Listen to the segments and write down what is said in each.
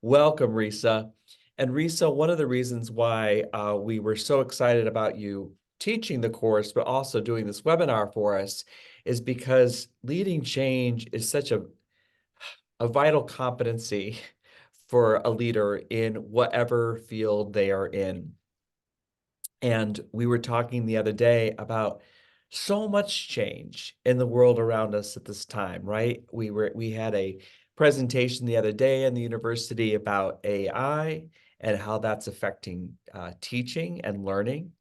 Welcome, Risa. And Risa, one of the reasons why we were so excited about you teaching the course, but also doing this webinar for us, is because leading change is such a vital competency for a leader in whatever field they are in. And we were talking the other day about so much change in the world around us at this time, right? We had a presentation the other day in the university about AI and how that's affecting teaching and learning.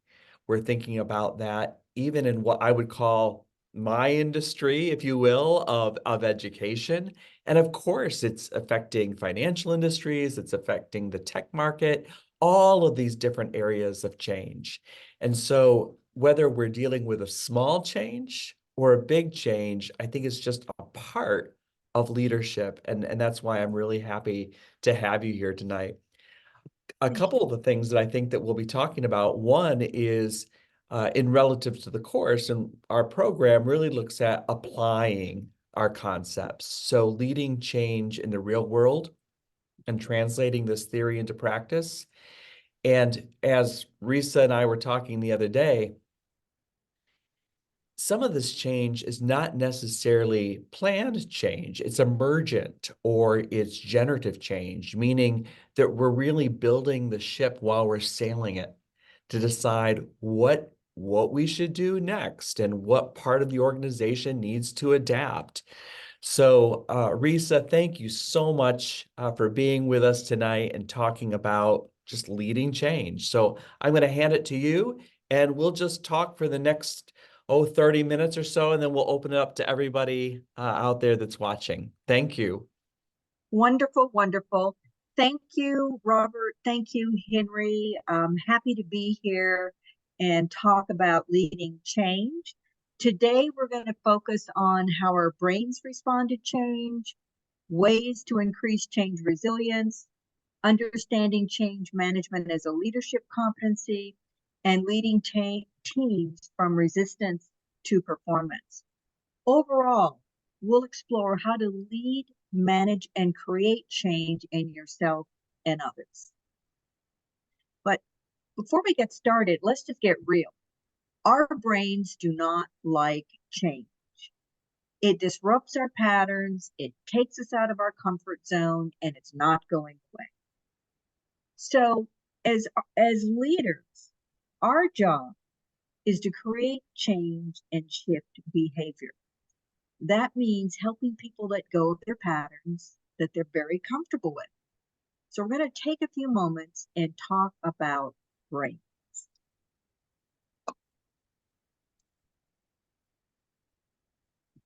We're thinking about that even in what I would call my industry, if you will, of education. And of course, it's affecting financial industries, it's affecting the tech market, all of these different areas of change. And so whether we're dealing with a small change or a big change, I think it's just a part of leadership. And that's why I'm really happy to have you here tonight. A couple of the things that I think that we'll be talking about, one is in relative to the course, and our program really looks at applying our concepts. So leading change in the real world and translating this theory into practice. And as Risa and I were talking the other day, some of this change is not necessarily planned change. It's emergent or it's generative change, meaning that we're really building the ship while we're sailing it to decide what we should do next and what part of the organization needs to adapt. So, Risa, thank you so much for being with us tonight and talking about just leading change. So I'm going to hand it to you and we'll just talk for the next, 30 minutes or so, and then we'll open it up to everybody out there that's watching. Thank you. Wonderful, wonderful. Thank you, Robert. Thank you, Henry. I'm happy to be here and talk about leading change. Today, we're going to focus on how our brains respond to change, ways to increase change resilience, understanding change management as a leadership competency, and leading teams from resistance to performance. Overall, we'll explore how to lead, manage, and create change in yourself and others. But before we get started, let's just get real. Our brains do not like change. It disrupts our patterns, it takes us out of our comfort zone, and it's not going away. So, as leaders, our job is to create change and shift behavior. That means helping people let go of their patterns that they're very comfortable with. So we're going to take a few moments and talk about brains.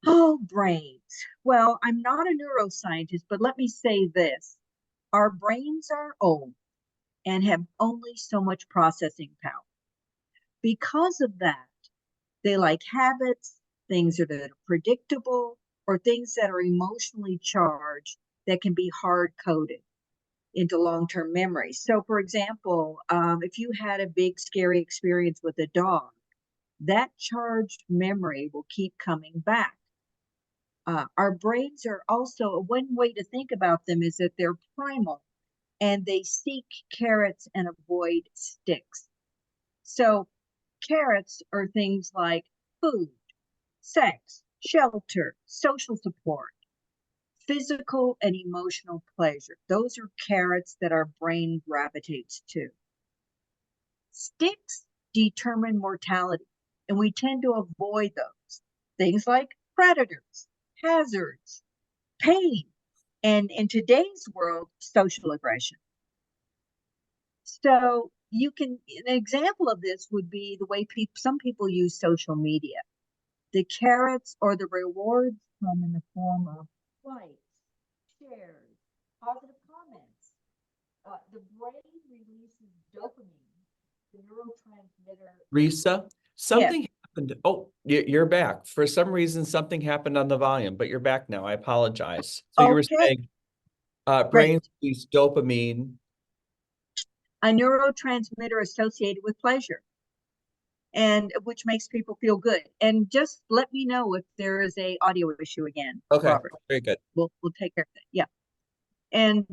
Oh, brains. Well, I'm not a neuroscientist, but let me say this. Our brains are old and have only so much processing power. Because of that, they like habits, things that are predictable, or things that are emotionally charged that can be hard coded into long-term memory. So, for example, if you had a big scary experience with a dog, that charged memory will keep coming back. Our brains are also, one way to think about them is that they're primal and they seek carrots and avoid sticks. So carrots are things like food, sex, shelter, social support, physical and emotional pleasure. Those are carrots that our brain gravitates to. Sticks determine mortality, and we tend to avoid those. Things like predators, hazards, pain, and in today's world, social aggression. So an example of this would be the way some people use social media. The carrots or the rewards come in the form of likes, shares, positive comments. The brain releases dopamine, the neurotransmitter. Risa, Yes. something happened. Oh, you're back. For some reason, something happened on the volume, but you're back now. I apologize. So you were Okay. saying Great. brains release dopamine. A neurotransmitter associated with pleasure, and which makes people feel good. And just let me know if there is a audio issue again, Okay, Robert. very good. We'll take care of that. Yeah. And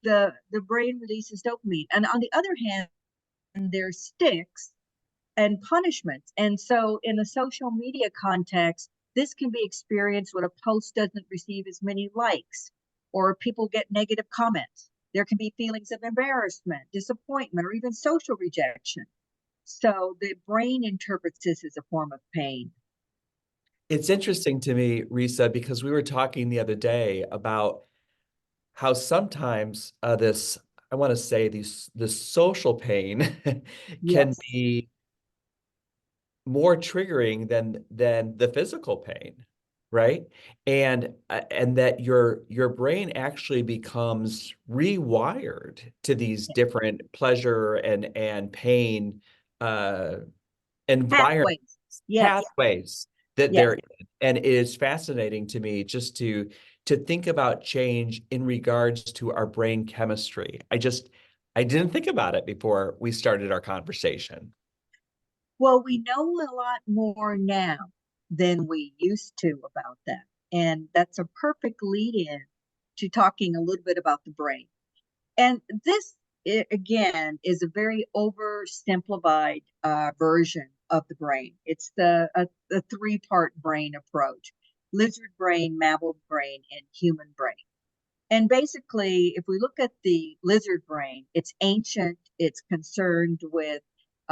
the brain releases dopamine. And on the other hand, there's sticks and punishments. And so in a social media context, this can be experienced when a post doesn't receive as many likes or people get negative comments. There can be feelings of embarrassment, disappointment, or even social rejection. So the brain interprets this as a form of pain. It's interesting to me, Risa, because we were talking the other day about how sometimes I want to say this social pain can Yes. be more triggering than the physical pain, right? And that your brain actually becomes rewired to these different pleasure and pain uh environment Pathways. Yes. pathways that they're Yes. in. And it is fascinating to me just to think about change in regards to our brain chemistry. I didn't think about it before we started our conversation. Well, we know a lot more now than we used to about that. And that's a perfect lead in to talking a little bit about the brain. And this, again, is a very oversimplified version of the brain. It's the three-part brain approach: lizard brain, mammal brain, and human brain. And basically, if we look at the lizard brain, it's ancient, it's concerned with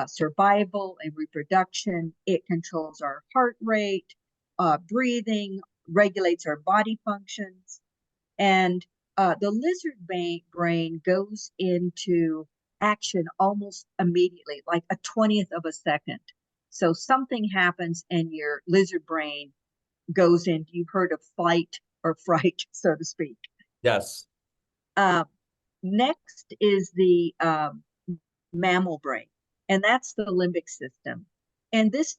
survival and reproduction, it controls our heart rate, breathing, regulates our body functions. And the lizard brain goes into action almost immediately, like a 20th of a second. So something happens and your lizard brain goes into, you've heard of flight or fright, so to speak. Yes. Uh, Next is the mammal brain, and that's the limbic system. And this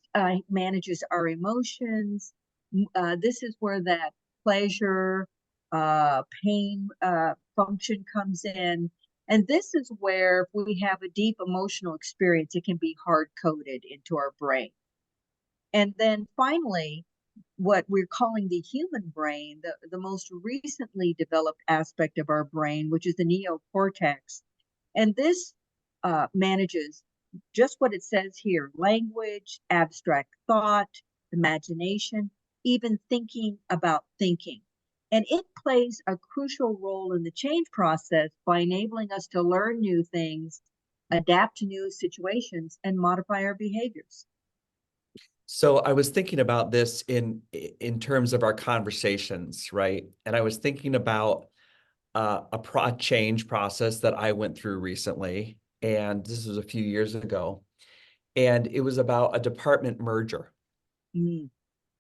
manages our emotions. This is where that pleasure, pain function comes in. And this is where, if we have a deep emotional experience, it can be hard coded into our brain. And then finally, what we're calling the human brain, the most recently developed aspect of our brain, which is the neocortex. And this manages just what it says here: language, abstract thought, imagination, even thinking about thinking. And it plays a crucial role in the change process by enabling us to learn new things, adapt to new situations, and modify our behaviors. So I was thinking about this in terms of our conversations, right? And I was thinking about a change process that I went through recently, and this was a few years ago, and it was about a department merger. Mm.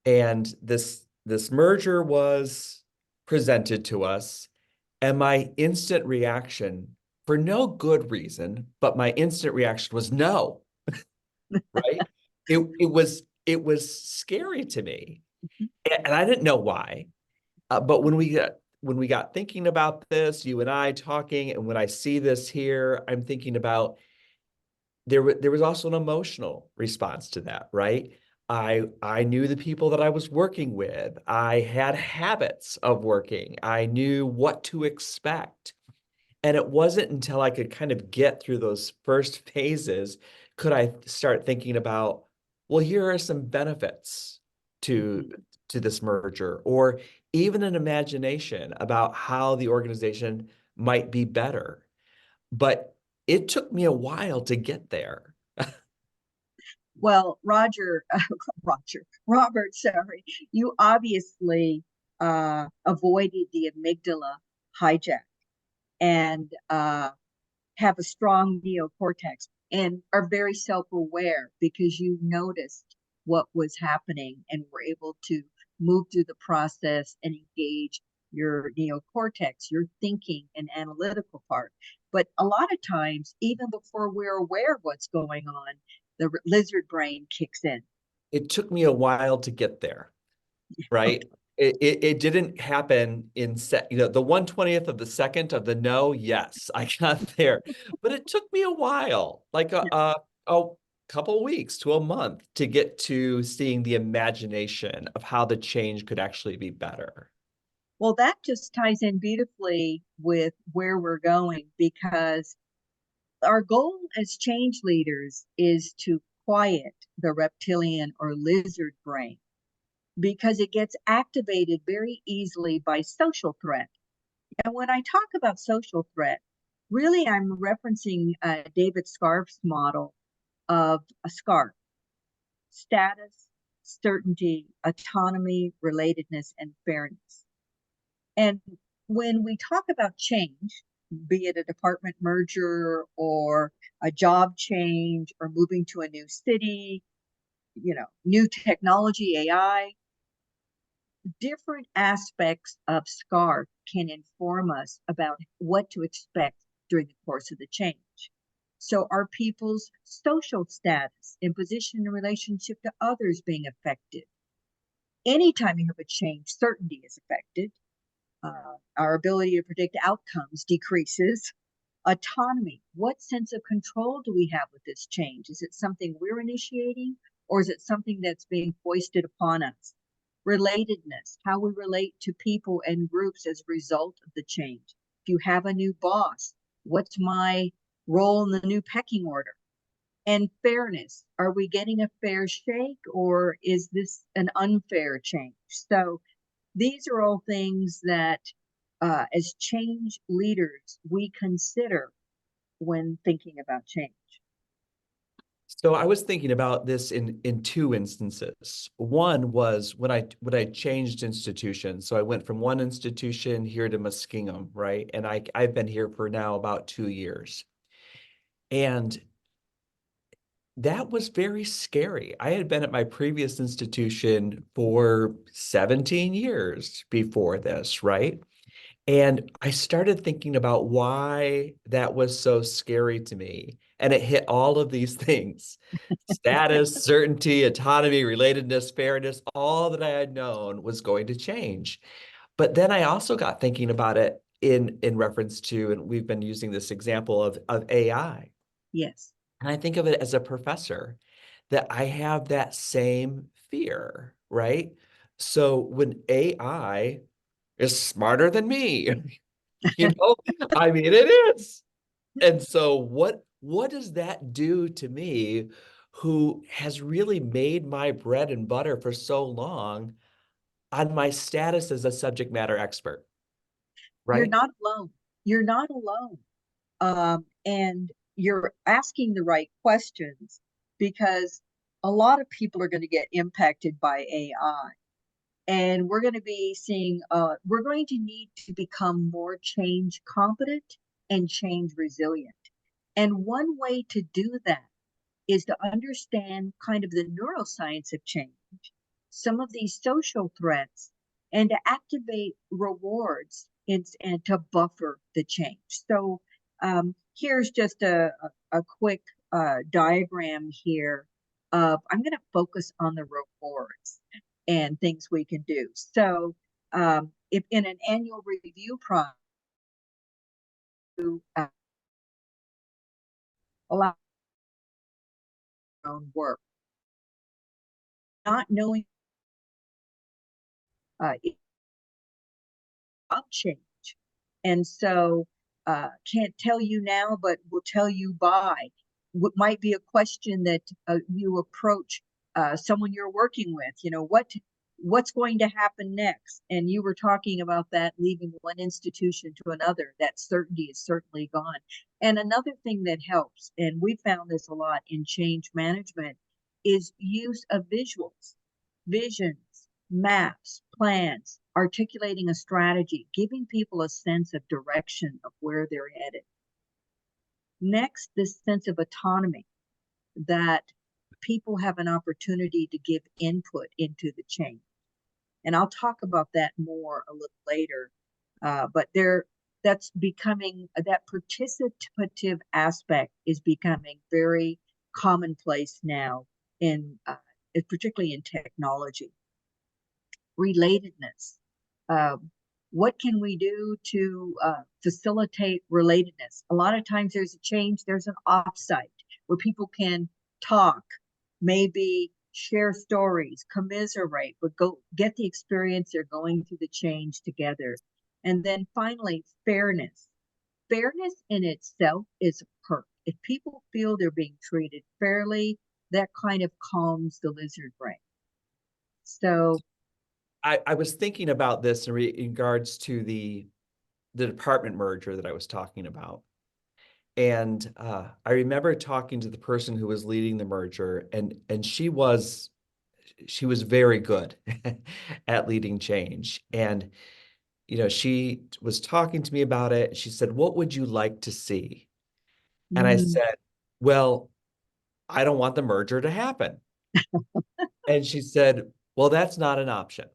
And this merger was presented to us, and my instant reaction, for no good reason, but my instant reaction was no, right? It was scary to me, and I didn't know why. But when we got thinking about this, you and I talking, and when I see this here, I'm thinking about there was also an emotional response to that, right? I knew the people that I was working with. I had habits of working. I knew what to expect. And it wasn't until I could kind of get through those first phases could I start thinking about, well, here are some benefits to to this merger, or even an imagination about how the organization might be better. But it took me a while to get there. Well, Robert, sorry, you obviously avoided the amygdala hijack and have a strong neocortex and are very self-aware because you noticed what was happening and were able to move through the process and engage your neocortex, your thinking and analytical part. But a lot of times, even before we're aware of what's going on, the lizard brain kicks in. It took me a while to get there, right? Okay. It didn't happen the 1/20th of the second of the no, yes, I got there. But it took me a while, like a couple weeks to a month to get to seeing the imagination of how the change could actually be better. Well, that just ties in beautifully with where we're going because our goal as change leaders is to quiet the reptilian or lizard brain because it gets activated very easily by social threat. And when I talk about social threat, really I'm referencing David Scarf's model of a scarf: status, certainty, autonomy, relatedness, and fairness. And when we talk about change, be it a department merger or a job change or moving to a new city, new technology, AI, different aspects of SCARF can inform us about what to expect during the course of the change. So, are people's social status and position in relationship to others being affected? Anytime you have a change, certainty is affected. Our ability to predict outcomes decreases. Autonomy: what sense of control do we have with this change? Is it something we're initiating, or is it something that's being foisted upon us? Relatedness: how we relate to people and groups as a result of the change. If you have a new boss, what's my role in the new pecking order? And fairness: are we getting a fair shake, or is this an unfair change? So these are all things that, as change leaders, we consider when thinking about change. So I was thinking about this in two instances. One was when I changed institutions. So I went from one institution here to Muskingum, right? And I've been here for now about 2 years. And that was very scary. I had been at my previous institution for 17 years before this, right? And I started thinking about why that was so scary to me. And it hit all of these things: status, certainty, autonomy, relatedness, fairness, all that I had known was going to change. But then I also got thinking about it in reference to, and we've been using this example of AI. Yes. And I think of it as a professor, that I have that same fear, right? So when AI is smarter than me, you know, I mean, it is. And so what does that do to me, who has really made my bread and butter for so long on my status as a subject matter expert, You're right? not alone. You're not alone. And you're asking the right questions because a lot of people are going to get impacted by AI. And we're going to be seeing, we're going to need to become more change competent and change resilient. And one way to do that is to understand kind of the neuroscience of change, some of these social threats, and to activate rewards and to buffer the change. So here's just a quick diagram here of, I'm going to focus on the rewards and things we can do. So if in an annual review process, uh, allow your own work, not knowing job change. And so can't tell you now, but will tell you by. What might be a question that you approach someone you're working with, what's going to happen next? And you were talking about that, leaving one institution to another. That certainty is certainly gone. And another thing that helps, and we found this a lot in change management, is use of visuals, visions, maps, plans, articulating a strategy, giving people a sense of direction of where they're headed. Next, this sense of autonomy, that people have an opportunity to give input into the change. And I'll talk about that more a little later. But that's becoming, that participative aspect is becoming very commonplace now in particularly in technology. Relatedness. What can we do to facilitate relatedness? A lot of times there's a change, there's an offsite where people can talk, maybe share stories, commiserate, but go get the experience. They're going through the change together. And then finally, fairness. Fairness in itself is a perk. If people feel they're being treated fairly, that kind of calms the lizard brain. So, I was thinking about this in regards to the department merger that I was talking about. And I remember talking to the person who was leading the merger, and she was very good at leading change. And she was talking to me about it. She said, "What would you like to see?" And I mm, said, "Well, I don't want the merger to happen." And she said, "Well, that's not an option.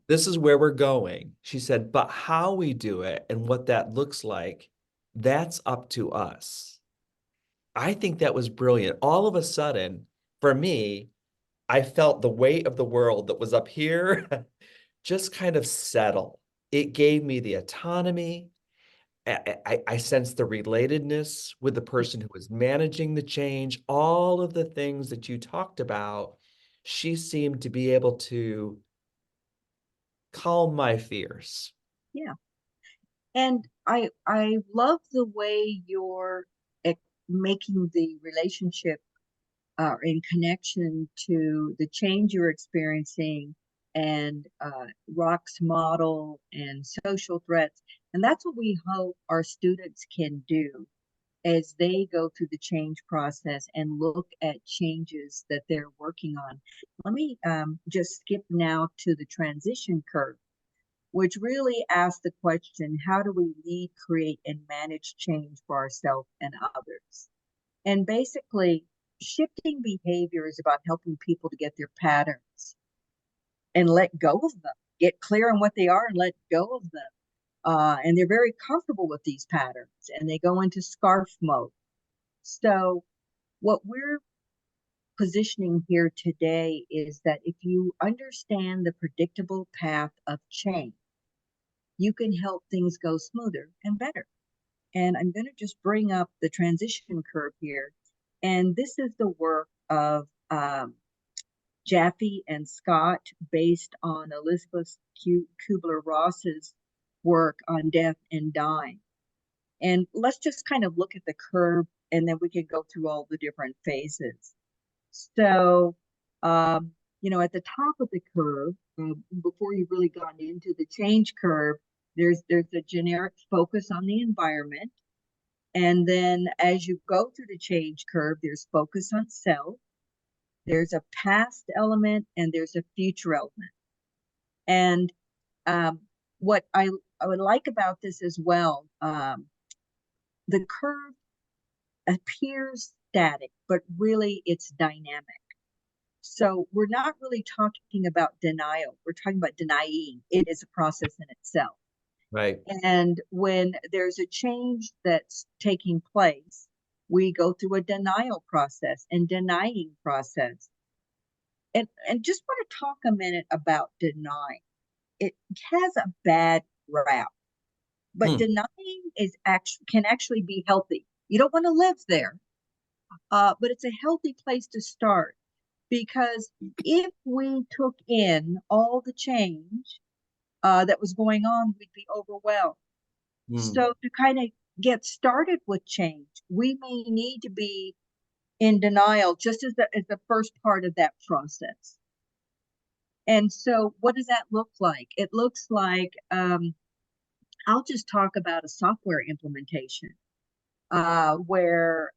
This is where we're going." She said, "But how we do it and what that looks like, that's up to us." I think that was brilliant. All of a sudden, for me, I felt the weight of the world that was up here just kind of settle. It gave me the autonomy. I sensed the relatedness with the person who was managing the change. All of the things that you talked about, she seemed to be able to calm my fears. yeah. And I love the way you're making the relationship in connection to the change you're experiencing and Rock's model and social threats. And that's what we hope our students can do as they go through the change process and look at changes that they're working on. Let me just skip now to the transition curve, which really asks the question, how do we lead, create, and manage change for ourselves and others? And basically, shifting behavior is about helping people to get their patterns and let go of them, get clear on what they are and let go of them. And they're very comfortable with these patterns and they go into scarf mode. So, what we're positioning here today is that if you understand the predictable path of change, you can help things go smoother and better. And I'm going to just bring up the transition curve here. And this is the work of Jaffe and Scott based on Elizabeth Kubler-Ross's work on death and dying. And let's just kind of look at the curve and then we can go through all the different phases. So, at the top of the curve, before you've really gotten into the change curve, there's a generic focus on the environment. And then as you go through the change curve, there's focus on self, there's a past element, and there's a future element. And what I would like about this as well, the curve appears static, but really it's dynamic. So we're not really talking about denial. We're talking about denying. It is a process in itself. Right. And when there's a change that's taking place, we go through a denial process and denying process. And just want to talk a minute about denying. It has a bad rap, but Hmm. denying is actually can actually be healthy. You don't want to live there, but it's a healthy place to start because if we took in all the change that was going on, we'd be overwhelmed. Hmm. So to kind of get started with change, we may need to be in denial just as the first part of that process. And so what does that look like? It looks like I'll just talk about a software implementation where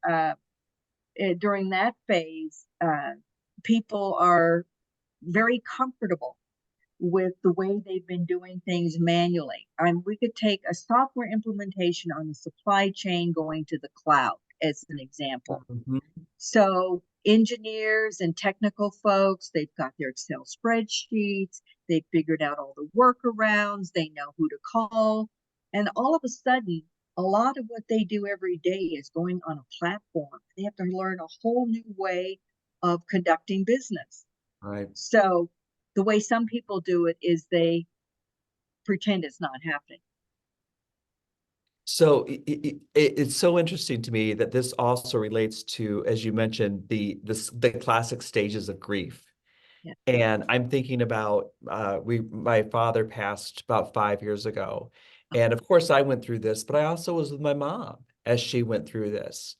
during that phase, people are very comfortable with the way they've been doing things manually. We could take a software implementation on the supply chain going to the cloud as an example. Mhm. So engineers and technical folks, they've got their Excel spreadsheets, they've figured out all the workarounds, they know who to call. And all of a sudden, a lot of what they do every day is going on a platform. They have to learn a whole new way of conducting business. Right. So the way some people do it is they pretend it's not happening. So it's so interesting to me that this also relates to, as you mentioned, the classic stages of grief. Yeah. And I'm thinking about my father passed about 5 years ago. And of course I went through this, but I also was with my mom as she went through this.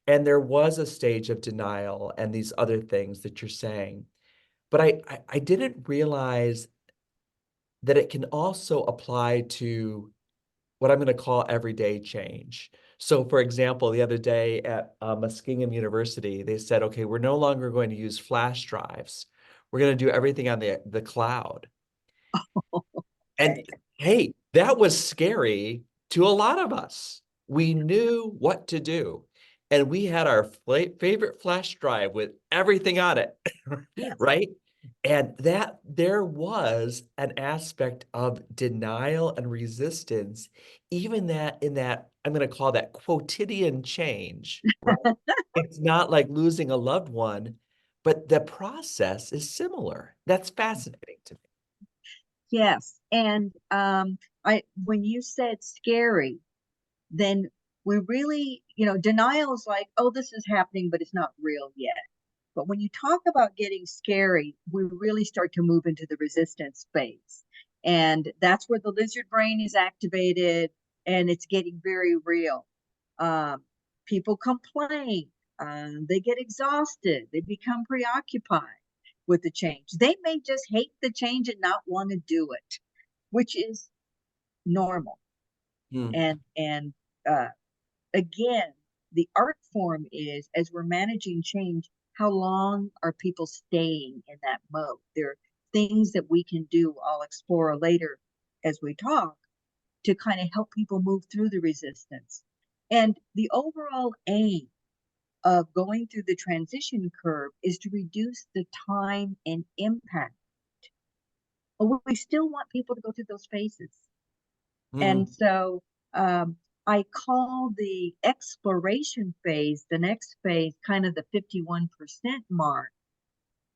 And there was a stage of denial and these other things that you're saying. But I didn't realize that it can also apply to what I'm going to call everyday change. So, for example, the other day at Muskingum University, they said, okay, we're no longer going to use flash drives. We're going to do everything on the cloud. Okay. And hey, that was scary to a lot of us. We knew what to do. And we had our favorite flash drive with everything on it, Yes. right? And that there was an aspect of denial and resistance, even that in that, I'm going to call that quotidian change, right? It's not like losing a loved one, but the process is similar. That's fascinating to me. Yes. And when you said scary, then we really, denial is like, oh, this is happening, but it's not real yet. But when you talk about getting scary, we really start to move into the resistance phase. And that's where the lizard brain is activated and it's getting very real. Um, People complain, they get exhausted, they become preoccupied with the change. They may just hate the change and not want to do it, which is normal. Hmm. And uh, again, the art form is as we're managing change, how long are people staying in that mode? There are things that we can do, I'll explore later as we talk, to kind of help people move through the resistance. And the overall aim of going through the transition curve is to reduce the time and impact. But we still want people to go through those phases. And Hmm. so I call the exploration phase, the next phase, kind of the 51% mark.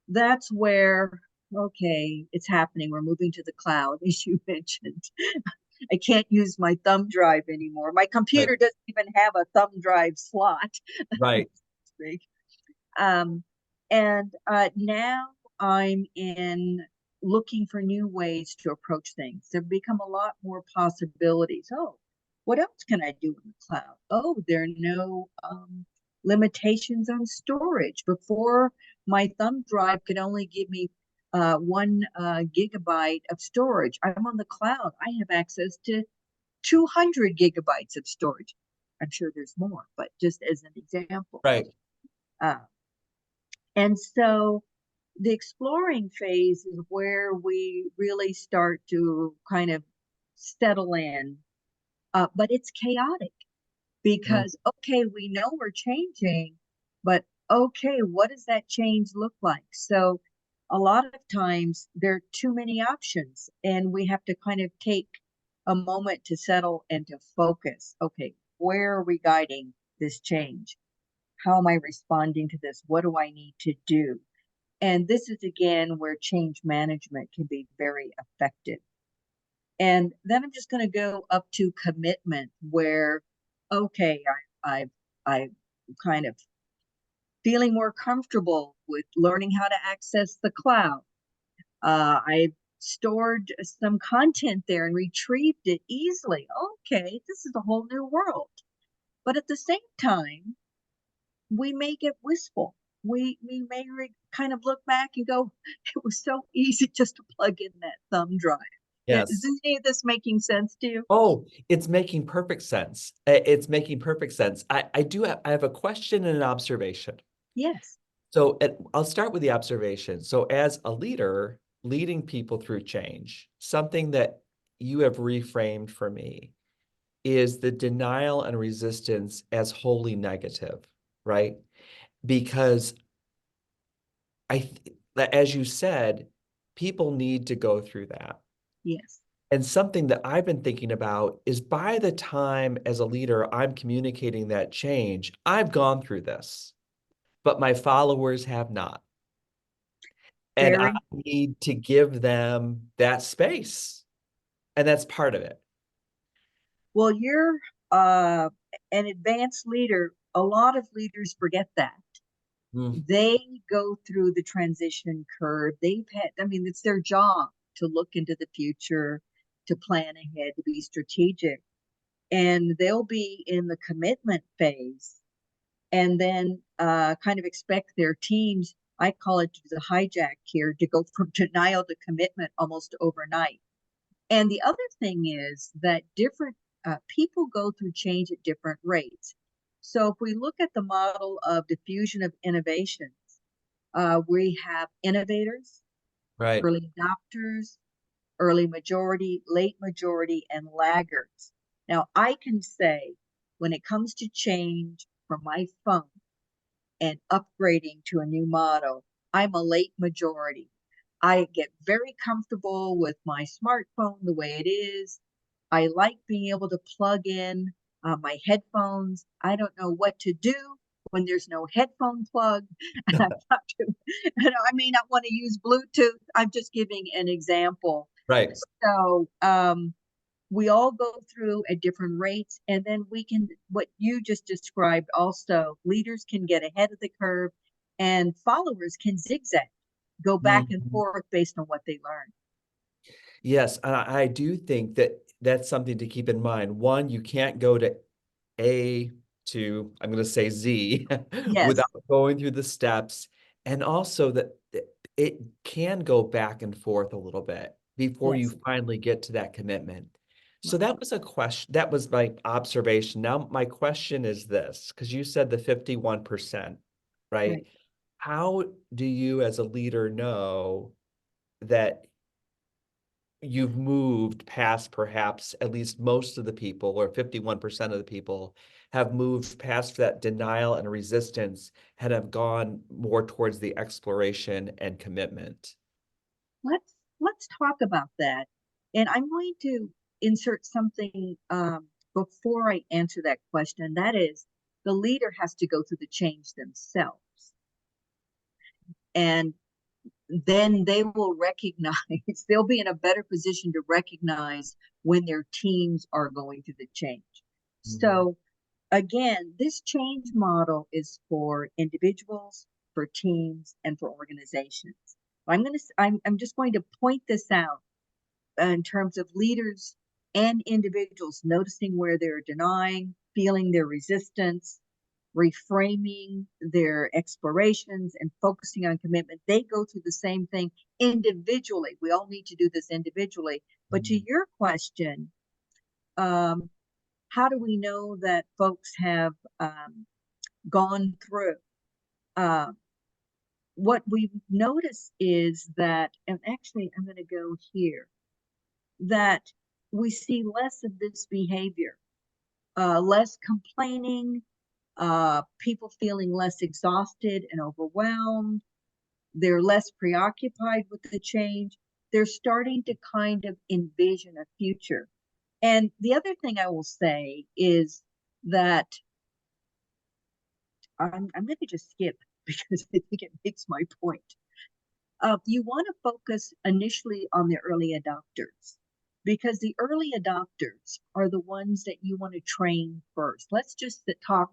That's where, okay, it's happening. We're moving to the cloud, as you mentioned. I can't use my thumb drive anymore. My Right. computer doesn't even have a thumb drive slot. Right. Um, and now I'm in looking for new ways to approach things. There become a lot more possibilities. Oh, what else can I do in the cloud? Oh, there are no limitations on storage. Before, my thumb drive could only give me 1 gigabyte of storage. I'm on the cloud. I have access to 200 gigabytes of storage. I'm sure there's more, but just as an example. Right. Uh, and so the exploring phase is where we really start to kind of settle in, but it's chaotic Mm. because, okay, we know we're changing, but okay, what does that change look like? So a lot of times there are too many options, and we have to kind of take a moment to settle and to focus. Okay, where are we guiding this change? How am I responding to this? What do I need to do? And this is again where change management can be very effective. And then I'm just going to go up to commitment, where, okay, I kind of feeling more comfortable with learning how to access the cloud. I stored some content there and retrieved it easily. Okay, this is a whole new world. But at the same time, we may get wistful. We may kind of look back and go, it was so easy just to plug in that thumb drive. Is Yes. any of this making sense to you? Oh, it's making perfect sense. It's making perfect sense. I have a question and an observation. Yes, So I'll start with the observation. So as a leader, leading people through change, something that you have reframed for me is the denial and resistance as wholly negative, right? Because as you said, people need to go through that. yes, And something that I've been thinking about is by the time as a leader, I'm communicating that change, I've gone through this, but my followers have not. And I very need to give them that space. And that's part of it. well. You're uh, an advanced leader, a lot of leaders forget that. Mm, They go through the transition curve. I mean, it's their job to look into the future, to plan ahead, to be strategic. And they'll be in the commitment phase and then kind of expect their teams, I call it the hijack here, to go from denial to commitment almost overnight. And the other thing is that different people go through change at different rates. So if we look at the model of diffusion of innovations, we have innovators, right. early adopters, early majority, late majority, and laggards. Now, I can say when it comes to change from my phone and upgrading to a new model, I'm a late majority. I get very comfortable with my smartphone the way it is. I like being able to plug in my headphones. I don't know what to do when there's no headphone plug. And I've got to, I may not want to use Bluetooth. I'm just giving an example. Right. So we all go through at different rates, and then we can, what you just described also, leaders can get ahead of the curve and followers can zigzag, go back and Mhm. forth based on what they learn. Yes, and I do think that that's something to keep in mind. One, you can't go to A to, I'm going to say Z, Yes. without going through the steps. And also that it can go back and forth a little bit before you Yes. finally get to that commitment. So Right. that was a question, that was my observation. Now, my question is this, because you said the 51%, right? Right. How do you as a leader know that you've moved past perhaps at least most of the people, or 51% of the people have moved past that denial and resistance and have gone more towards the exploration and commitment? Let's talk about that. And I'm going to insert something before I answer that question. That is, the leader has to go through the change themselves. And then they will recognize, they'll be in a better position to recognize when their teams are going through the change. Mhm. So, again, this change model is for individuals, for teams, and for organizations. I'm just going to point this out in terms of leaders and individuals noticing where they're denying, feeling their resistance, reframing their explorations and focusing on commitment. They go through the same thing individually. We all need to do this individually. But to Mhm. your question, um, how do we know that folks have gone through? Uh, what we notice is that, and actually, I'm going to go here, that we see less of this behavior, less complaining, people feeling less exhausted and overwhelmed. They're less preoccupied with the change. They're starting to kind of envision a future. And the other thing I will say is that I'm going to just skip because I think it makes my point. You want to focus initially on the early adopters because the early adopters are the ones that you want to train first. Let's just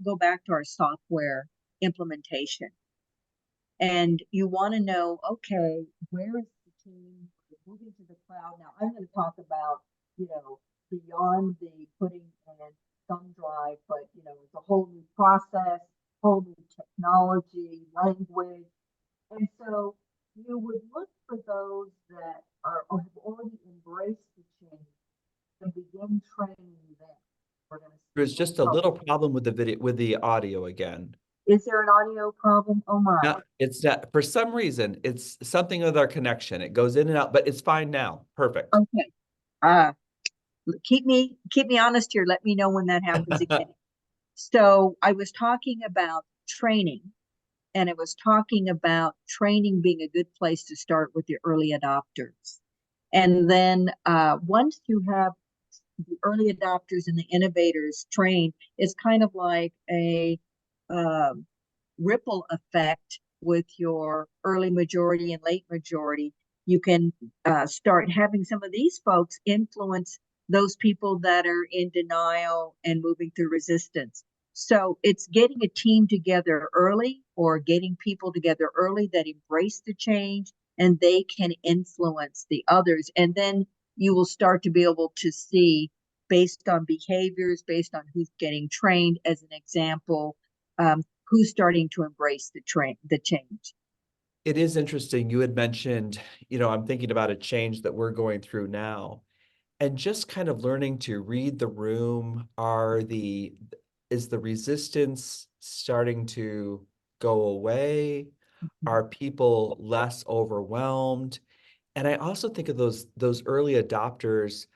go back to our software implementation. And you want to know, okay, where is the team moving to the cloud? Now, I'm going to talk about, beyond the putting in thumb drive, but, it's a whole new process, whole new technology, language. And so you would look for those that are or have already embraced the change and begin training them. We're going to see There's just a oh, little problem with the video, with the audio again. is there an audio problem? Oh my. Now, it's not, for some reason, it's something with our connection. It goes in and out, but it's fine now. Perfect. Okay. Uh, keep me honest here. Let me know when that happens again. So I was talking about training, and I was talking about training being a good place to start with the early adopters. And then once you have the early adopters and the innovators trained, it's kind of like a um, ripple effect with your early majority and late majority. You can start having some of these folks influence those people that are in denial and moving through resistance. So it's getting a team together early or getting people together early that embrace the change and they can influence the others. And then you will start to be able to see based on behaviors, based on who's getting trained, as an example, who's starting to embrace the change. It is interesting. You had mentioned, I'm thinking about a change that we're going through now, and just kind of learning to read the room. Is the resistance starting to go away? Are people less overwhelmed? And I also think of those early adopters.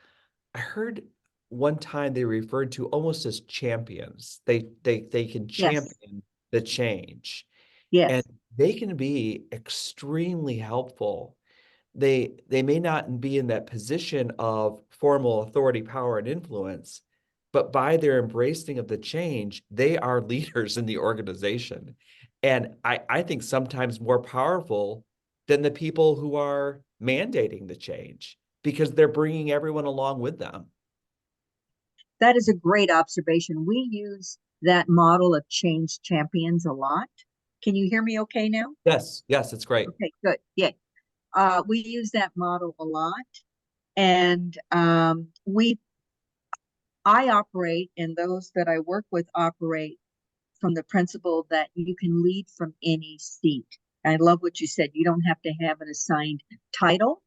I heard one time they referred to almost as champions. They can Yes, champion the change, and yes. they can be extremely helpful. They may not be in that position of formal authority, power, and influence, but by their embracing of the change, they are leaders in the organization. And I think sometimes more powerful than the people who are mandating the change because they're bringing everyone along with them. That is a great observation. We use that model of change champions a lot. Can you hear me okay now? Yes, yes, it's great. Okay, good. Yeah. We use that model a lot. And I operate, and those that I work with operate from the principle that you can lead from any seat. I love what you said. You don't have to have an assigned title.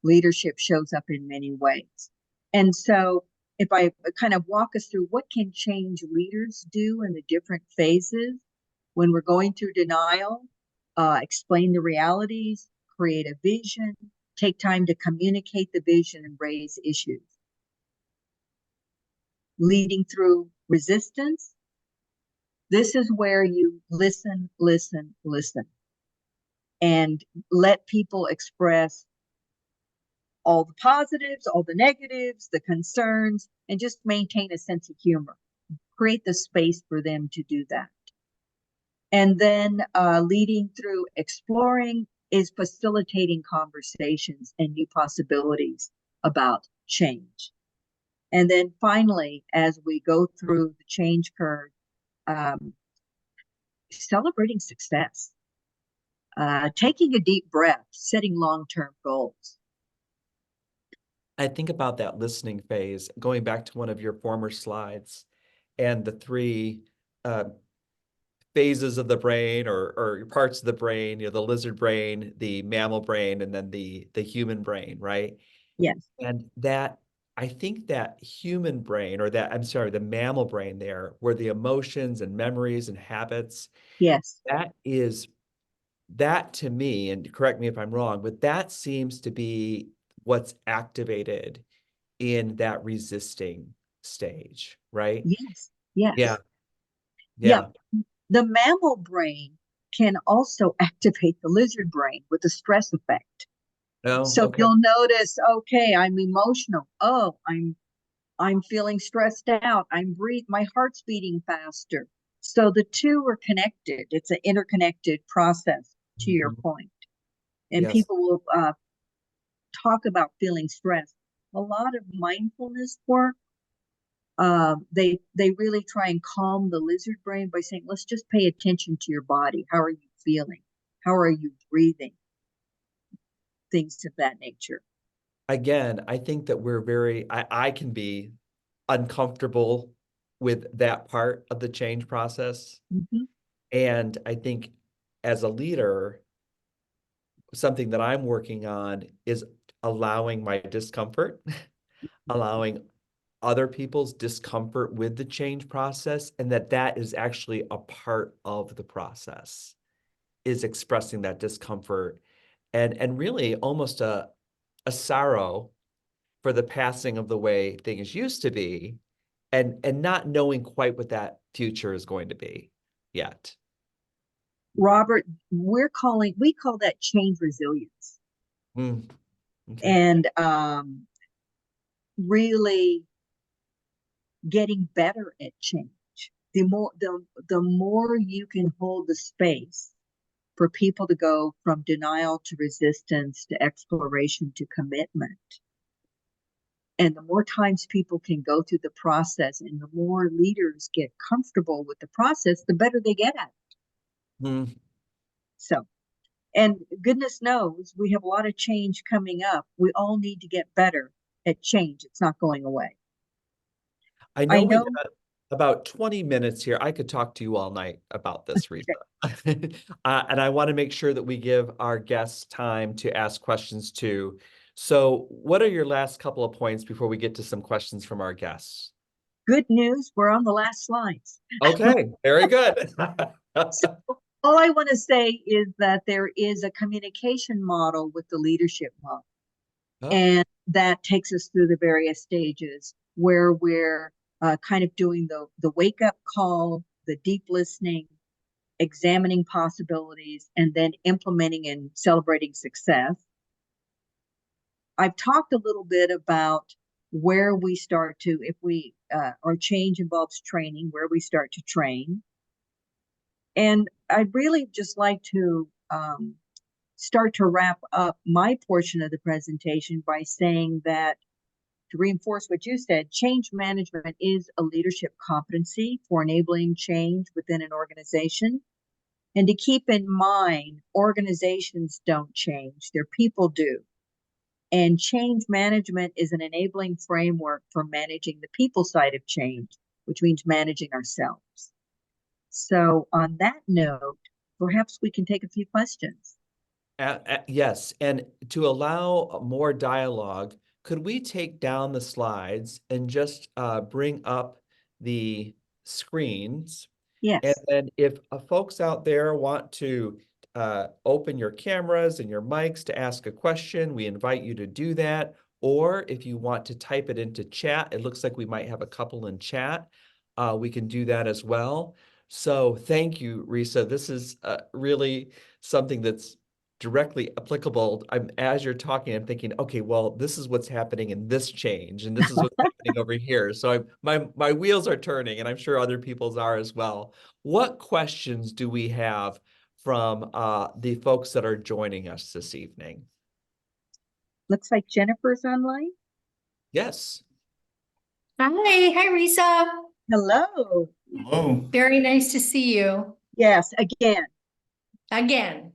Leadership shows up in many ways. And so if I kind of walk us through what can change leaders do in the different phases when we're going through denial, explain the realities, create a vision, take time to communicate the vision and raise issues. Leading through resistance, this is where you listen, listen, listen, and let people express all the positives, all the negatives, the concerns, and just maintain a sense of humor. Create the space for them to do that. And then leading through exploring is facilitating conversations and new possibilities about change. And then finally, as we go through the change curve, um, celebrating success, taking a deep breath, setting long term goals. I think about that listening phase, going back to one of your former slides, and the three uh, phases of the brain or parts of the brain, the lizard brain, the mammal brain, and then the human brain, right? Yes, And that I think that human brain, or that, I'm sorry, the mammal brain there, where the emotions and memories and habits, yes, that is that to me, and correct me if I'm wrong, but that seems to be what's activated in that resisting stage, right? yes, Yeah, yes. Yeah, yeah. the mammal brain can also activate the lizard brain with the stress effect. Oh, So okay. you'll notice, okay, I'm emotional. Oh, I'm feeling stressed out. I'm breathing, my heart's beating faster. So the two are connected. It's an interconnected process, to your Mhm. point. And Yes. people will talk about feeling stressed. A lot of mindfulness work, they really try and calm the lizard brain by saying, let's just pay attention to your body. How are you feeling? How are you breathing? Things of that nature. Again, I think that I can be uncomfortable with that part of the change process. Mm-hmm. And I think as a leader, something that I'm working on is allowing my discomfort, allowing other people's discomfort with the change process, and that is actually a part of the process, is expressing that discomfort and really almost a sorrow for the passing of the way things used to be, and not knowing quite what that future is going to be yet. Robert, we call that change resilience. Mm, okay. And really getting better at change. The more you can hold the space for people to go from denial to resistance to exploration to commitment, And the more times people can go through the process and the more leaders get comfortable with the process, the better they get at it. Mm. So, and goodness knows we have a lot of change coming up. We all need to get better at change. It's not going away. I I know we know. got about 20 minutes here. I could talk to you all night about this, Risa. And I want to make sure that we give our guests time to ask questions too. So, what are your last couple of points before we get to some questions from our guests? Good news, we're on the last slides. Okay, very good. So all I want to say is that there is a communication model with the leadership model. Oh, And that takes us through the various stages where we're kind of doing the wake up call, the deep listening, examining possibilities, and then implementing and celebrating success. I've talked a little bit about where we start to, if we, our change involves training, where we start to train. And I'd really just like to start to wrap up my portion of the presentation by saying that, to reinforce what you said, change management is a leadership competency for enabling change within an organization. And to keep in mind, organizations don't change, their people do. And change management is an enabling framework for managing the people side of change, which means managing ourselves. So, on that note, perhaps we can take a few questions. yes, and to allow more dialogue, could we take down the slides and just bring up the screens? And Yes. then if folks out there want to open your cameras and your mics to ask a question, we invite you to do that. Or if you want to type it into chat, it looks like we might have a couple in chat. We can do that as well. So thank you, Risa. This is really something that's directly applicable. As you're talking, I'm thinking, okay, well, this is what's happening in this change, and this is what's happening over here. So my wheels are turning, and I'm sure other people's are as well. What questions do we have from the folks that are joining us this evening? Looks like Jennifer's online. Yes. Hi, Risa. Hello. Hello. Very nice to see you Yes, again. again.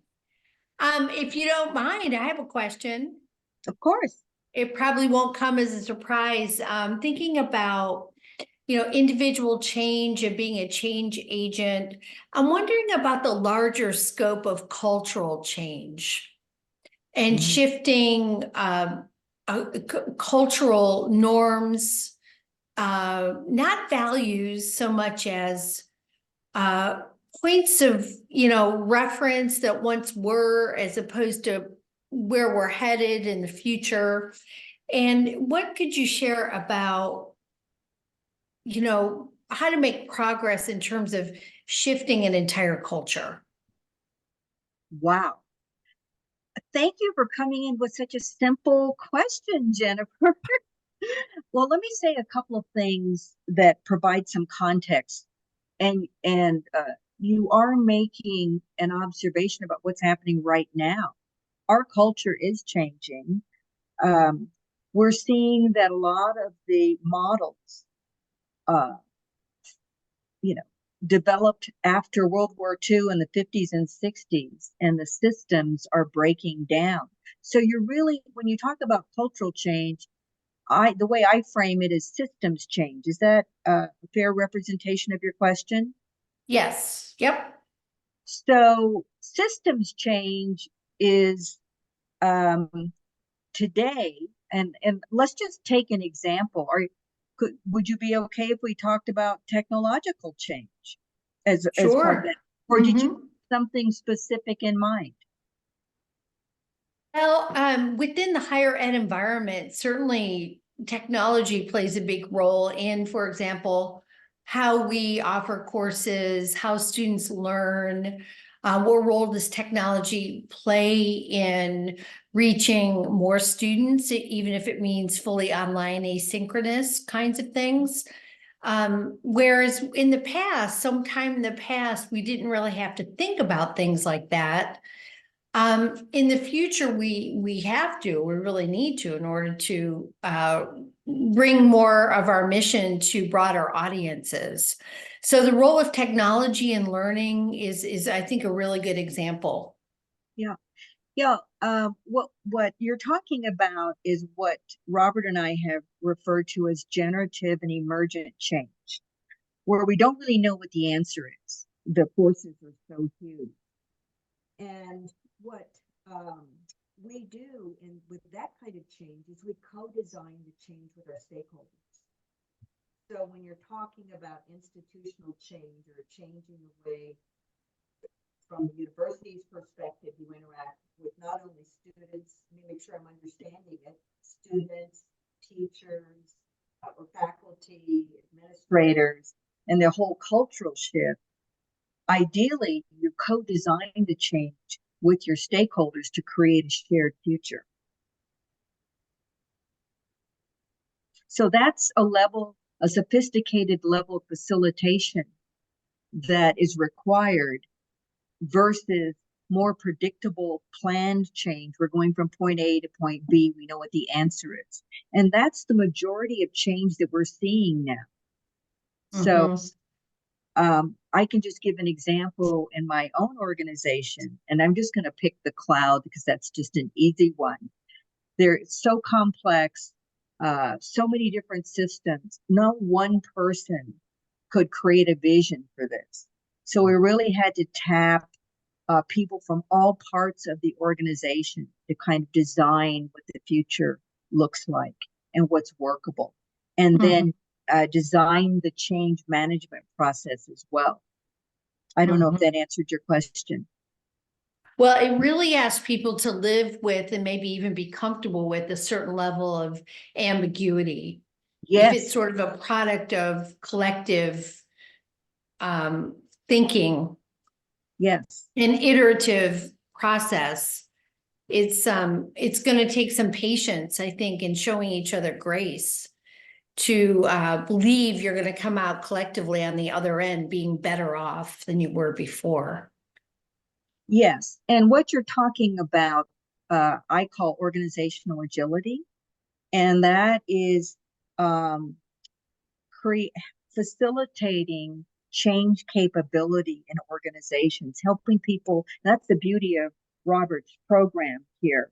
If you don't mind, I have a question. Of course. It probably won't come as a surprise. Thinking about, individual change and being a change agent, I'm wondering about the larger scope of cultural change and shifting cultural norms, not values so much as points of, reference that once were, as opposed to where we're headed in the future. And what could you share about, how to make progress in terms of shifting an entire culture? Wow. Thank you for coming in with such a simple question, Jennifer. Well, let me say a couple of things that provide some context. And you are making an observation about what's happening right now. Our culture is changing. We're seeing that a lot of the models, uh, you know, developed after World War II in the 50s and 60s, and the systems are breaking down. So you're really, when you talk about cultural change, the way I frame it is systems change. Is that a fair representation of your question? Yes. Yep. So systems change is um, today, and let's just take an example. Would you be okay if we talked about technological change as part of that, Sure. or did you have something specific in mind? Well, within the higher ed environment, certainly technology plays a big role in, for example, how we offer courses, how students learn. What role does technology play in reaching more students, even if it means fully online, asynchronous kinds of things? Whereas in the past, sometime in the past, we didn't really have to think about things like that. In the future, we really need to in order to bring more of our mission to broader audiences. So the role of technology in learning is I think a really good example. Yeah. Yeah, what you're talking about is what Robert and I have referred to as generative and emergent change, where we don't really know what the answer is. The forces are so huge. And what we do with that kind of change is we co-design the change with our stakeholders. So when you're talking about institutional change or changing the way from the university's perspective, you interact with not only students, let me make sure I'm understanding it, students, teachers, or faculty, administrators, and the whole cultural shift. Ideally, you co-design the change with your stakeholders to create a shared future. So that's a sophisticated level of facilitation that is required versus more predictable planned change. We're going from point A to point B. We know what the answer is. And that's the majority of change that we're seeing now. So I can just give an example in my own organization, and I'm just going to pick the cloud because that's just an easy one. They're so complex, so many different systems. No one person could create a vision for this. So we really had to tap people from all parts of the organization to kind of design what the future looks like and what's workable. And then design the change management process as well. I don't know if that answered your question. Well, it really asks people to live with and maybe even be comfortable with a certain level of ambiguity. Yes. If it's sort of a product of collective thinking. Yes. An iterative process. It's going to take some patience, I think, in showing each other grace to believe you're going to come out collectively on the other end being better off than you were before. Yes. And what you're talking about, I call organizational agility. And that is facilitating change capability in organizations, helping people. That's the beauty of Robert's program here,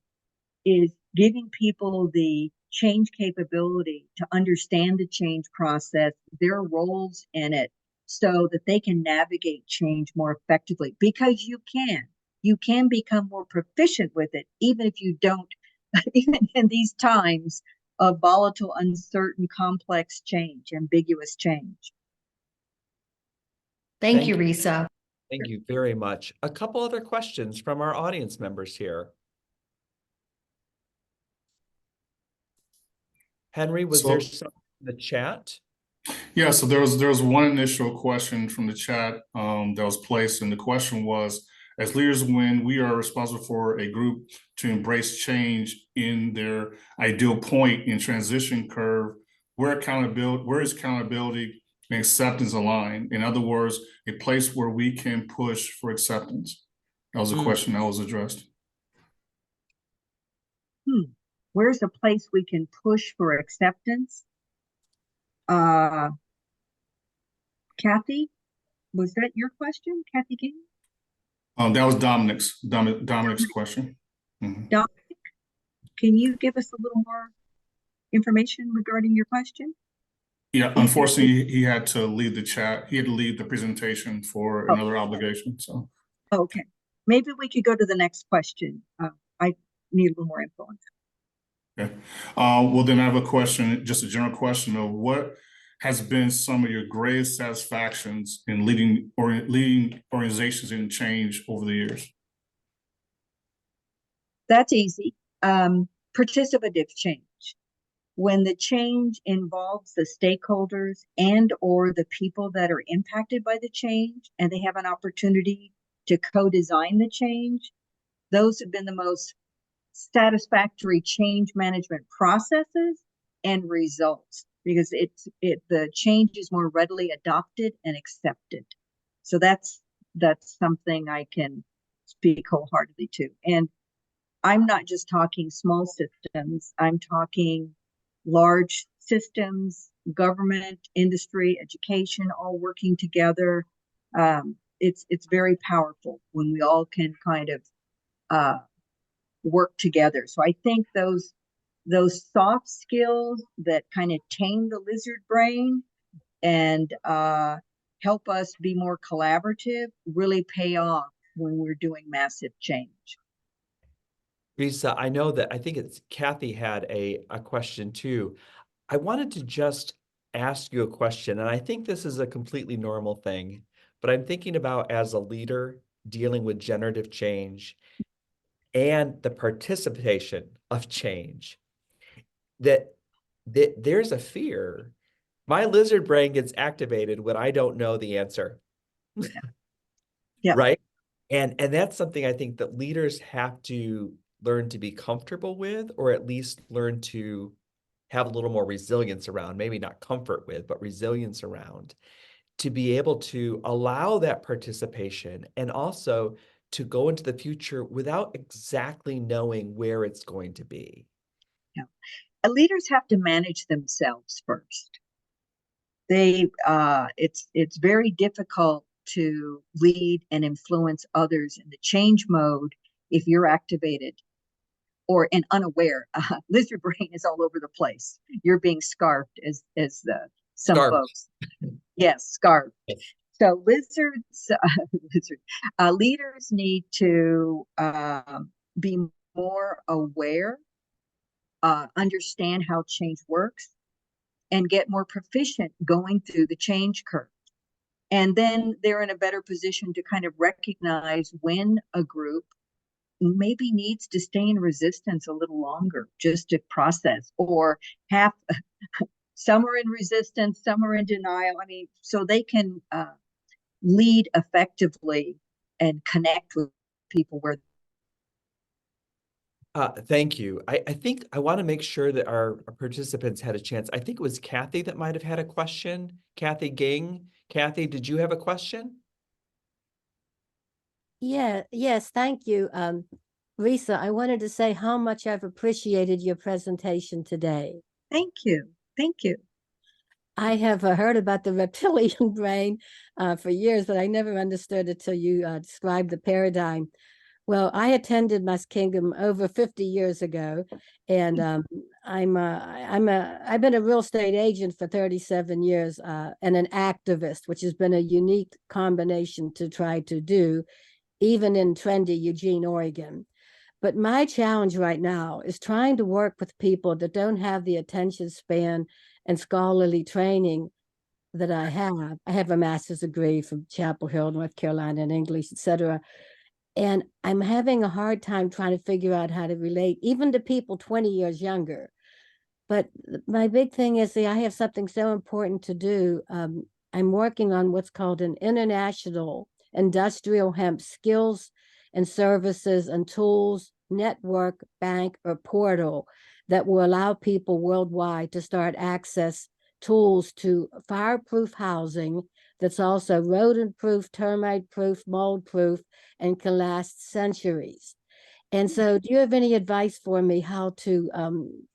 is giving people the change capability to understand the change process, their roles in it, so that they can navigate change more effectively. Because you can become more proficient with it, even if you don't, even in these times of volatile, uncertain, complex change, ambiguous change. Thank you, Risa. Thank you very much. A couple other questions from our audience members here. Henry, was there something in the chat? Yeah, so there was one initial question from the chat that was placed, and the question was, as leaders, when we are responsible for a group to embrace change in their ideal point in transition curve, where is accountability and acceptance aligned? In other words, a place where we can push for acceptance. That was a question that was addressed. Where's a place we can push for acceptance? Kathy, was that your question, Kathy King? That was Dominic's question. Dominic, can you give us a little more information regarding your question? Yeah, unfortunately, he had to leave the chat. He had to leave the presentation for another obligation. So, okay, maybe we could go to the next question. I need a little more info on that. Okay. Well, then I have a question, just a general question of what has been some of your greatest satisfactions in leading organizations in change over the years? That's easy. Participative change. When the change involves the stakeholders and or the people that are impacted by the change, and they have an opportunity to co-design the change, those have been the most satisfactory change management processes and results, because the change is more readily adopted and accepted. So that's something I can speak wholeheartedly to. And I'm not just talking small systems, I'm talking large systems, government, industry, education, all working together. It's very powerful when we all can kind of work together. So I think those soft skills that kind of tame the lizard brain and help us be more collaborative really pay off when we're doing massive change. Risa, I know that I think it's Kathy had a question too. I wanted to just ask you a question, and I think this is a completely normal thing, but I'm thinking about as a leader dealing with generative change and the participation of change, that there's a fear. My lizard brain gets activated when I don't know the answer. Yeah. Right? And that's something I think that leaders have to learn to be comfortable with, or at least learn to have a little more resilience around, maybe not comfort with, but resilience around, to be able to allow that participation and also to go into the future without exactly knowing where it's going to be. Yeah. Leaders have to manage themselves first. It's very difficult to lead and influence others in the change mode if you're activated or and unaware. Lizard brain is all over the place. You're being scarfed, as some Scarf. folks. Yes, scarfed. Yes. So leaders need to be more aware, understand how change works, and get more proficient going through the change curve. And then they're in a better position to kind of recognize when a group maybe needs to stay in resistance a little longer just to process, or have some are in resistance, some are in denial. I mean, so they can lead effectively and connect with people where. Thank you. I think I want to make sure that our participants had a chance. I think it was Kathy that might have had a question. Kathy Ging. Kathy, did you have a question? Yeah, yes, thank you. Risa, I wanted to say how much I've appreciated your presentation today. Thank you. Thank you. I have heard about the reptilian brain for years, but I never understood it till you described the paradigm. Well, I attended Muskingum over 50 years ago, and I've been a real estate agent for 37 years and an activist, which has been a unique combination to try to do, even in trendy Eugene, Oregon. But my challenge right now is trying to work with people that don't have the attention span and scholarly training that I have. I have a master's degree from Chapel Hill, North Carolina, in English, etc. And I'm having a hard time trying to figure out how to relate, even to people 20 years younger. But my big thing is, I have something so important to do. I'm working on what's called an international industrial hemp skills and services and tools network, bank, or portal that will allow people worldwide to start access tools to fireproof housing that's also rodent-proof, termite-proof, mold-proof, and can last centuries. And so do you have any advice for me how to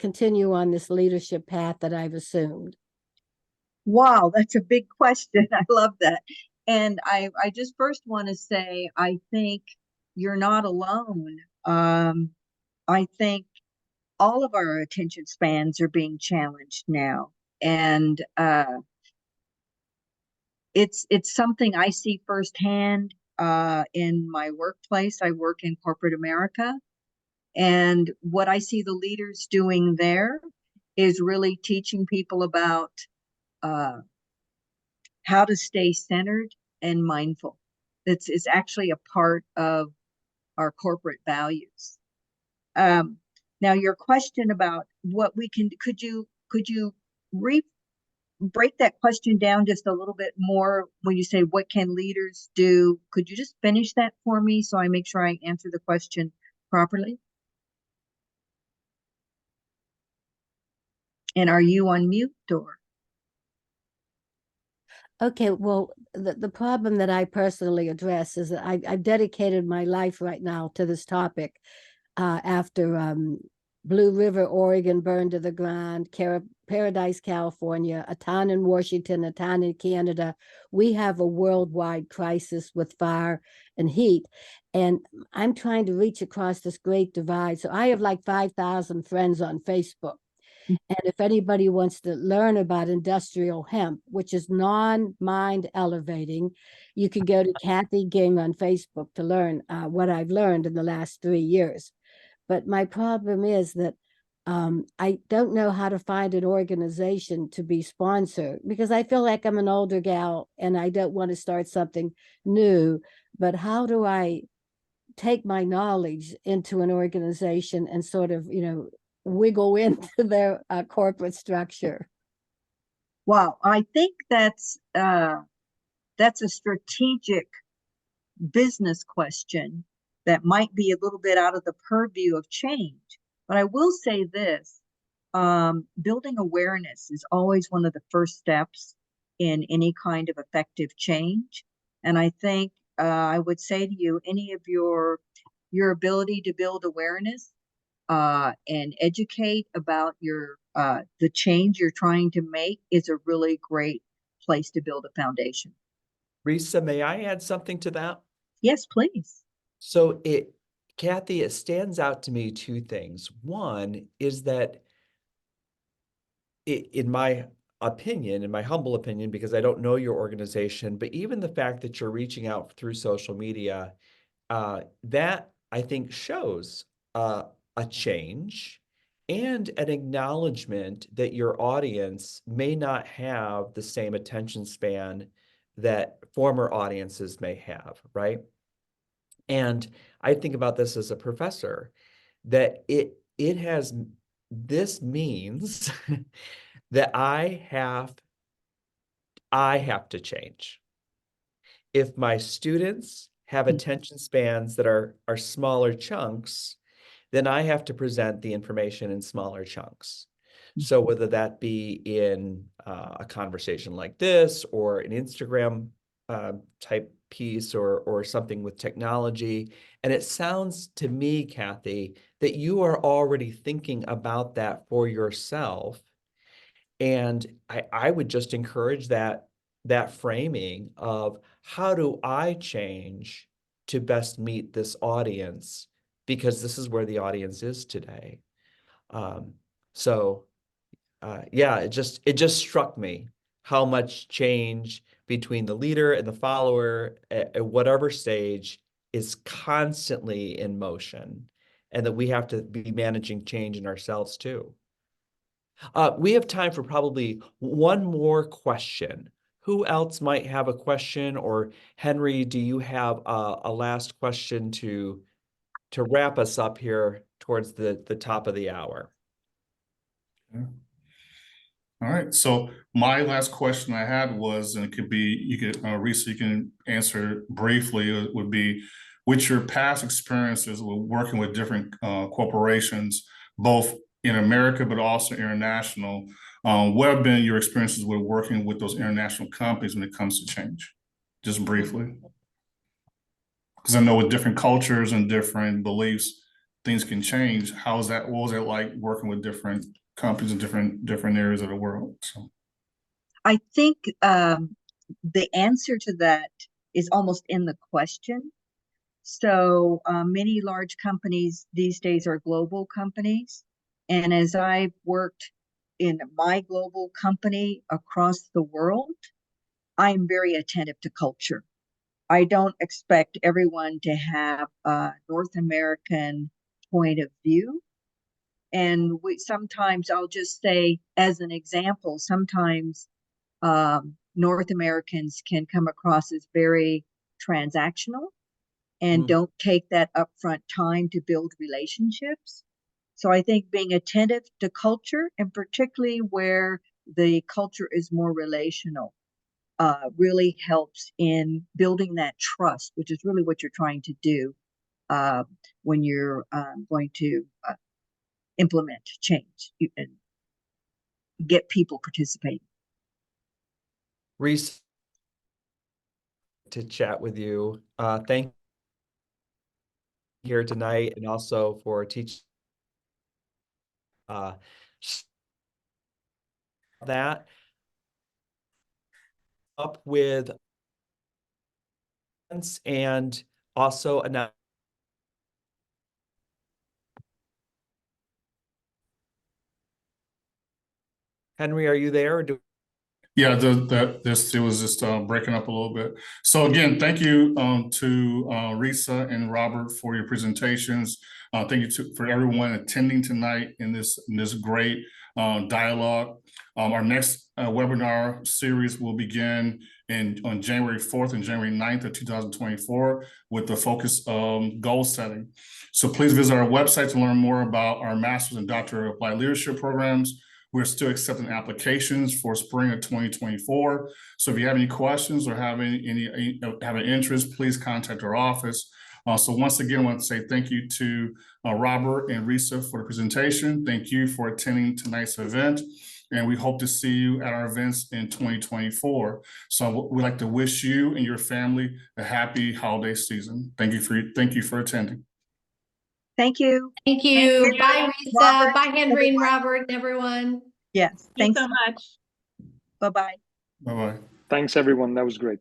continue on this leadership path that I've assumed? Wow, that's a big question. I love that. And I just first want to say, I think you're not alone. I think all of our attention spans are being challenged now. And it's something I see firsthand in my workplace. I work in corporate America. And what I see the leaders doing there is really teaching people about how to stay centered and mindful. It's actually a part of our corporate values. Now, your question about what we can, could you break that question down just a little bit more when you say what can leaders do? Could you just finish that for me so I make sure I answer the question properly? And are you on mute or? Okay, well, the problem that I personally address is that I've dedicated my life right now to this topic after Blue River, Oregon burned to the ground, Paradise, California, a town in Washington, a town in Canada. We have a worldwide crisis with fire and heat. And I'm trying to reach across this great divide. So I have like 5,000 friends on Facebook. And if anybody wants to learn about industrial hemp, which is non-mind elevating, you can go to Kathy Ging on Facebook to learn what I've learned in the last 3 years. But my problem is that I don't know how to find an organization to be sponsored because I feel like I'm an older gal and I don't want to start something new. But how do I take my knowledge into an organization and sort of, wiggle into their corporate structure? Wow, I think that's a strategic business question that might be a little bit out of the purview of change. But I will say this, building awareness is always one of the first steps in any kind of effective change. And I think I would say to you, any of your ability to build awareness and educate about your the change you're trying to make is a really great place to build a foundation. Risa, may I add something to that? Yes, please. So Kathy, it stands out to me two things. One is that in my opinion, in my humble opinion, because I don't know your organization, but even the fact that you're reaching out through social media, that I think shows a change and an acknowledgement that your audience may not have the same attention span that former audiences may have, right? And I think about this as a professor, that this means that I have to change. If my students have attention spans that are smaller chunks, then I have to present the information in smaller chunks. So whether that be in a conversation like this or an Instagram type piece or something with technology. And it sounds to me, Kathy, that you are already thinking about that for yourself. And I would just encourage that framing of how do I change to best meet this audience, because this is where the audience is today. So yeah, it just struck me how much change between the leader and the follower at whatever stage is constantly in motion, and that we have to be managing change in ourselves too. We have time for probably one more question. Who else might have a question? Or Henry, do you have a last question to wrap us up here towards the top of the hour? Yeah. All right. So my last question I had was, and it could be, Risa, you can answer briefly, would be, with your past experiences with working with different corporations, both in America, but also international, what have been your experiences with working with those international companies when it comes to change? Just briefly. Because I know with different cultures and different beliefs, things can change. What was it like working with different companies in different areas of the world? So I think the answer to that is almost in the question. So many large companies these days are global companies. And as I've worked in my global company across the world, I'm very attentive to culture. I don't expect everyone to have a North American point of view. And sometimes I'll just say, as an example, sometimes North Americans can come across as very transactional and don't take that upfront time to build relationships. So I think being attentive to culture, and particularly where the culture is more relational, really helps in building that trust, which is really what you're trying to do when you're going to implement change and get people participating. Reese, to chat with you. Thank you here tonight, and also for teaching uh, that up with and also announce. Henry, are you there? Or do Yeah, it was just breaking up a little bit. So again, thank you to Risa and Robert for your presentations. Thank you for everyone attending tonight in this great dialogue. Our next webinar series will begin on January 4th and January 9th of 2024 with the focus of goal setting. So please visit our website to learn more about our Master's and Doctor of Applied Leadership programs. We're still accepting applications for spring of 2024. So if you have any questions or have have an interest, please contact our office. So once again, I want to say thank you to Robert and Risa for the presentation. Thank you for attending tonight's event. And we hope to see you at our events in 2024. So we'd like to wish you and your family a happy holiday season. Thank you for attending. Thank you. Thank you. Thank you, Bye, Risa. Robert, Bye, Henry and everyone. Robert and everyone. Yes, Thank thanks. you so much. Bye-bye. Bye-bye. Thanks, everyone. That was great.